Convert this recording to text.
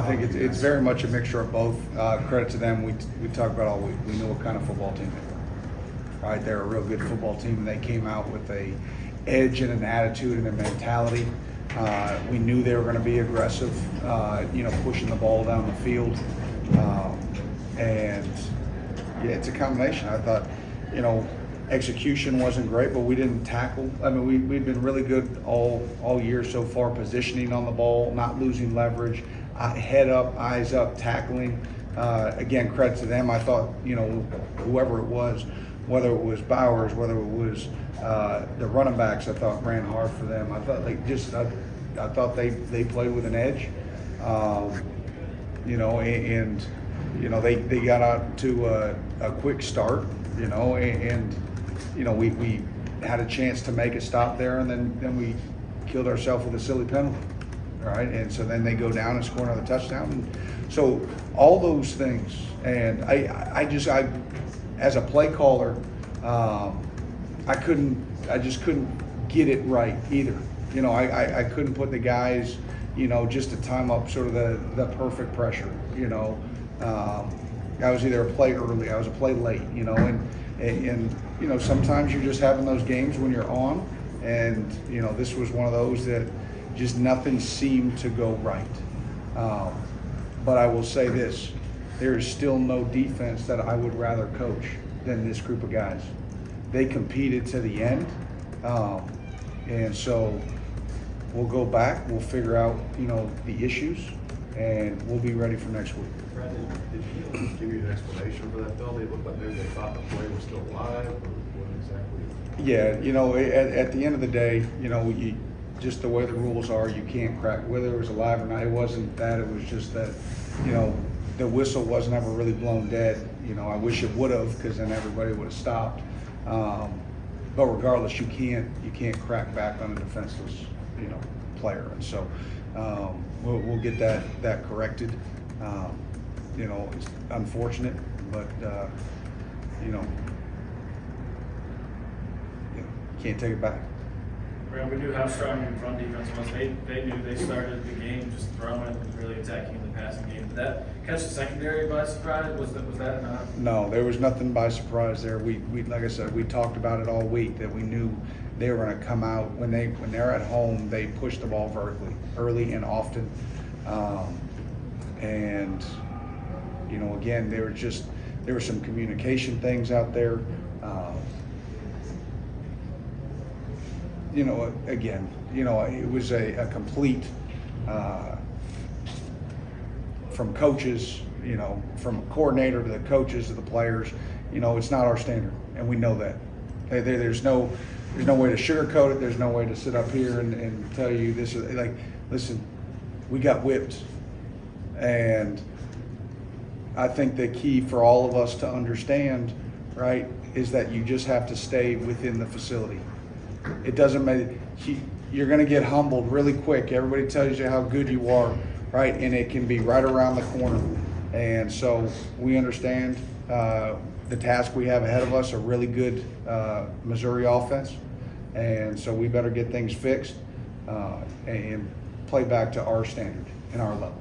think it's very much a mixture of both. Credit to them. We talk about all week. We know what kind of football team they were. Right, they're a real good football team, and they came out with a edge and an attitude and a mentality. We knew they were going to be aggressive, pushing the ball down the field, and yeah, it's a combination. I thought, execution wasn't great, but we didn't tackle. I mean, we'd been really good all year so far, positioning on the ball, not losing leverage, head up, eyes up, tackling. Again, credit to them. I thought, whoever it was, whether it was Bowers, whether it was the running backs, I thought ran hard for them. I thought I thought they played with an edge, they got out to a quick start, we had a chance to make a stop there, and then we killed ourselves with a silly penalty, right? And so then they go down and score another touchdown. And so all those things, and I as a play caller, I just couldn't get it right either. I couldn't put the guys, just to time up sort of the perfect pressure. I was either a play early, I was a play late, and sometimes you're just having those games when you're on, and this was one of those that just nothing seemed to go right. But I will say this, there is still no defense that I would rather coach than this group of guys. They competed to the end, and so we'll go back, we'll figure out the issues, and we'll be ready for next week. Brad, did he give you an explanation for that penalty? It looked like maybe they thought the play was still alive, or what exactly? Yeah, at the end of the day, just the way the rules are, you can't crack whether it was alive or not. It wasn't that. It was just that, the whistle wasn't ever really blown dead. I wish it would have, because then everybody would have stopped. But regardless, you can't crack back on a defenseless, player, and so we'll get that corrected. It's unfortunate, but can't take it back. Brad, we knew how strong your run defense was. They knew they started the game just throwing and really attacking in the passing game. Did that catch the secondary by surprise? Was that not? No, there was nothing by surprise there. We like I said, we talked about it all week, that we knew they were going to come out when they're at home. They push the ball vertically, early and often, and again, there were some communication things out there. It was a complete, from coaches, from coordinator to the coaches to the players, it's not our standard, and we know that. There's no way to sugarcoat it. There's no way to sit up here and tell you this. Listen, we got whipped, and I think the key for all of us to understand, right, is that you just have to stay within the facility. It doesn't matter. You're going to get humbled really quick. Everybody tells you how good you are, right? And it can be right around the corner. And so we understand the task we have ahead of us, a really good Missouri offense. And so we better get things fixed and play back to our standard and our level.